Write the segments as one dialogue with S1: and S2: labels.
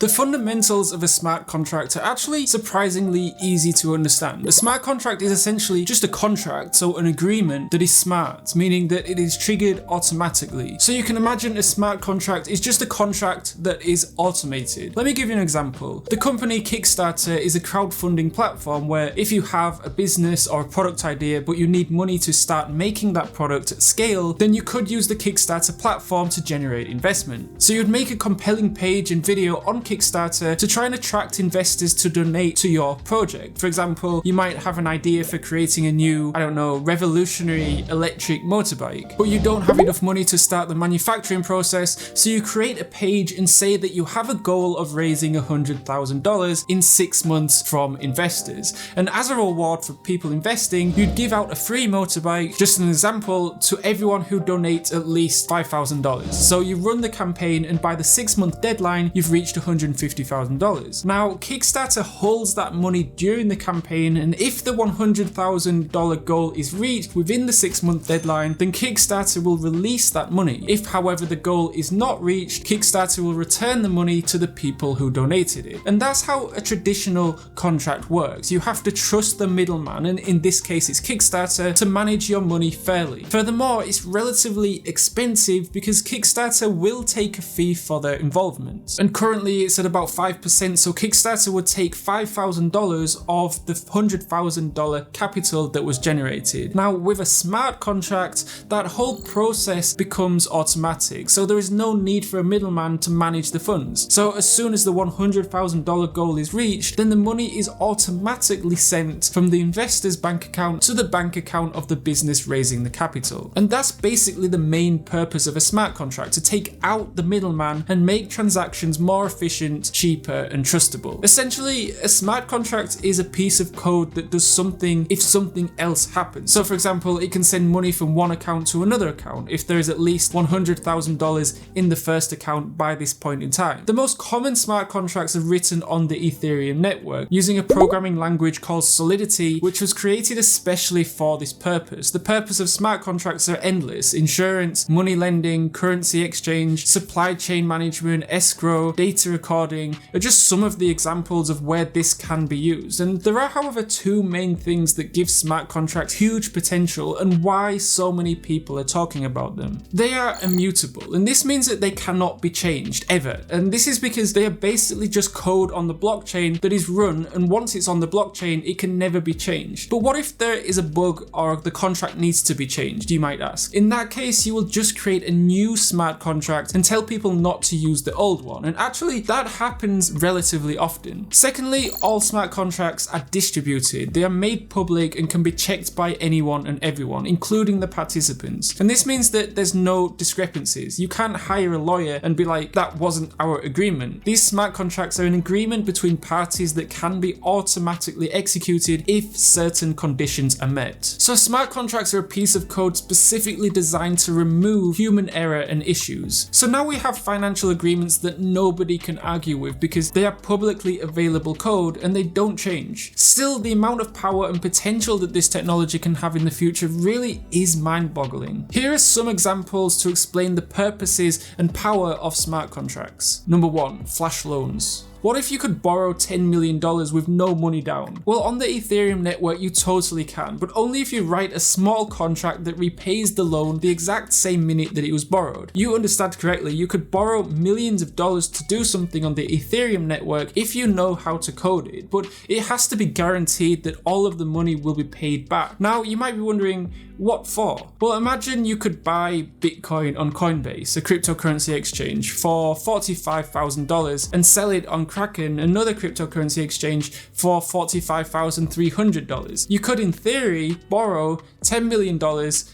S1: The fundamentals of a smart contract are actually surprisingly easy to understand. A smart contract is essentially just a contract, so an agreement that is smart, meaning that it is triggered automatically. So you can imagine a smart contract is just a contract that is automated. Let me give you an example. The company Kickstarter is a crowdfunding platform where if you have a business or a product idea but you need money to start making that product at scale, then you could use the Kickstarter platform to generate investment. So you'd make a compelling page and video on Kickstarter to try and attract investors to donate to your project. For example, you might have an idea for creating a new, revolutionary electric motorbike, but you don't have enough money to start the manufacturing process, so you create a page and say that you have a goal of raising $100,000 in 6 months from investors. And as a reward for people investing, you'd give out a free motorbike, just an example, to everyone who donates at least $5,000. So you run the campaign, and by the 6-month deadline, you've reached $150,000. Now, Kickstarter holds that money during the campaign, and if the $100,000 goal is reached within the 6-month deadline, then Kickstarter will release that money. If, however, the goal is not reached, Kickstarter will return the money to the people who donated it. And that's how a traditional contract works. You have to trust the middleman, and in this case it's Kickstarter, to manage your money fairly. Furthermore, it's relatively expensive because Kickstarter will take a fee for their involvement. And currently it's at about 5%, so Kickstarter would take $5,000 of the $100,000 capital that was generated. Now, with a smart contract, that whole process becomes automatic, so there is no need for a middleman to manage the funds. So as soon as the $100,000 goal is reached, then the money is automatically sent from the investor's bank account to the bank account of the business raising the capital. And that's basically the main purpose of a smart contract, to take out the middleman and make transactions more efficient, cheaper, and trustable. Essentially, a smart contract is a piece of code that does something if something else happens. So for example, it can send money from one account to another account if there is at least $100,000 in the first account by this point in time. The most common smart contracts are written on the Ethereum network using a programming language called Solidity, which was created especially for this purpose. The purpose of smart contracts are endless: insurance, money lending, currency exchange, supply chain management, escrow, data recording are just some of the examples of where this can be used. And there are, however, two main things that give smart contracts huge potential and why so many people are talking about them. They are immutable, and this means that they cannot be changed ever. And this is because they are basically just code on the blockchain that is run, and once it's on the blockchain, it can never be changed. But what if there is a bug or the contract needs to be changed, you might ask? In that case, you will just create a new smart contract and tell people not to use the old one. And actually, that happens relatively often. Secondly, all smart contracts are distributed. They are made public and can be checked by anyone and everyone, including the participants. And this means that there's no discrepancies. You can't hire a lawyer and be like, that wasn't our agreement. These smart contracts are an agreement between parties that can be automatically executed if certain conditions are met. So smart contracts are a piece of code specifically designed to remove human error and issues. So now we have financial agreements that nobody can argue with because they are publicly available code and they don't change. Still, the amount of power and potential that this technology can have in the future really is mind-boggling. Here are some examples to explain the purposes and power of smart contracts. Number 1, flash loans. What if you could borrow $10 million with no money down? Well, on the Ethereum network, you totally can, but only if you write a small contract that repays the loan the exact same minute that it was borrowed. You understand correctly, you could borrow millions of dollars to do something on the Ethereum network if you know how to code it, but it has to be guaranteed that all of the money will be paid back. Now, you might be wondering, what for? Well, imagine you could buy Bitcoin on Coinbase, a cryptocurrency exchange, for $45,000 and sell it on Kraken, another cryptocurrency exchange, for $45,300. You could, in theory, borrow $10 million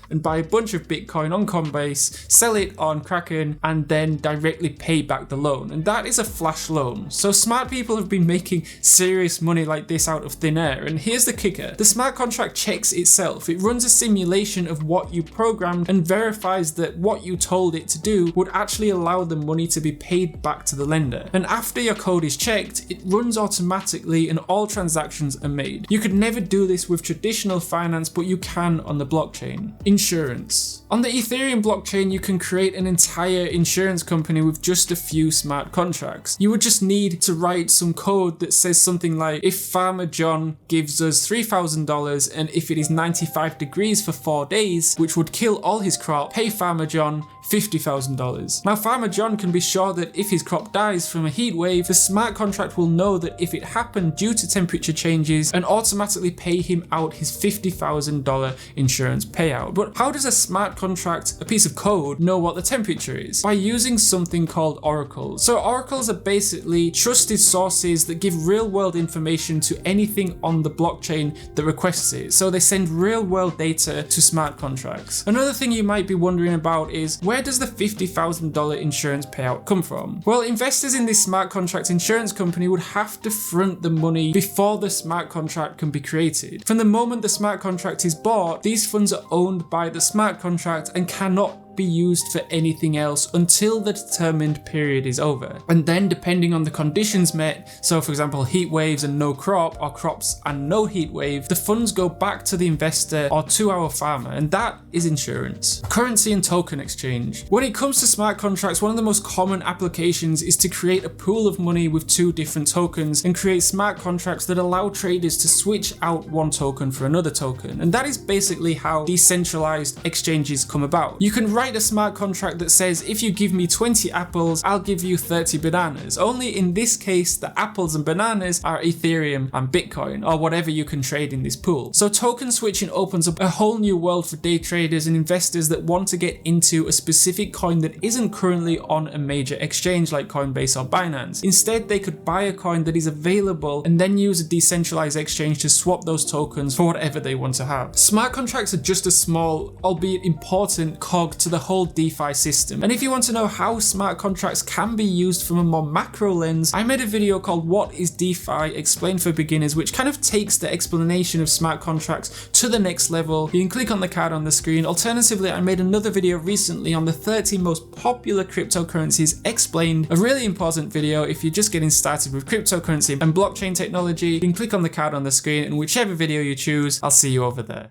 S1: and buy a bunch of Bitcoin on Coinbase, sell it on Kraken, and then directly pay back the loan. And that is a flash loan. So smart people have been making serious money like this out of thin air. And here's the kicker. The smart contract checks itself. It runs a simulation of what you programmed and verifies that what you told it to do would actually allow the money to be paid back to the lender. And after your code is is checked, it runs automatically and all transactions are made. You could never do this with traditional finance, but you can on the blockchain. Insurance. On the Ethereum blockchain, you can create an entire insurance company with just a few smart contracts. You would just need to write some code that says something like, if Farmer John gives us $3,000 and if it is 95 degrees for 4 days, which would kill all his crop, pay Farmer John $50,000. Now Farmer John can be sure that if his crop dies from a heat wave, the smart contract will know that if it happened due to temperature changes and automatically pay him out his $50,000 insurance payout. But how does a smart contract, a piece of code, know what the temperature is? By using something called oracles. So oracles are basically trusted sources that give real world information to anything on the blockchain that requests it. So they send real world data to smart contracts. Another thing you might be wondering about is, where does the $50,000 insurance payout come from? Well, investors in this smart contract insurance company would have to front the money before the smart contract can be created. From the moment the smart contract is bought, these funds are owned by the smart contract and cannot be used for anything else until the determined period is over. And then depending on the conditions met, so for example heat waves and no crop, or crops and no heat wave, the funds go back to the investor or to our farmer, and that is insurance. Currency and token exchange. When it comes to smart contracts, one of the most common applications is to create a pool of money with two different tokens and create smart contracts that allow traders to switch out one token for another token. And that is basically how decentralized exchanges come about. You can write a smart contract that says, if you give me 20 apples, I'll give you 30 bananas. Only in this case, the apples and bananas are Ethereum and Bitcoin, or whatever you can trade in this pool. So token switching opens up a whole new world for day traders and investors that want to get into a specific coin that isn't currently on a major exchange like Coinbase or Binance. Instead, they could buy a coin that is available and then use a decentralized exchange to swap those tokens for whatever they want to have. Smart contracts are just a small, albeit important, cog to the whole DeFi system. And if you want to know how smart contracts can be used from a more macro lens, I made a video called What is DeFi Explained for Beginners, which kind of takes the explanation of smart contracts to the next level. You can click on the card on the screen. Alternatively, I made another video recently on the 30 most popular cryptocurrencies explained, a really important video if you're just getting started with cryptocurrency and blockchain technology. You can click on the card on the screen, and whichever video you choose, I'll see you over there.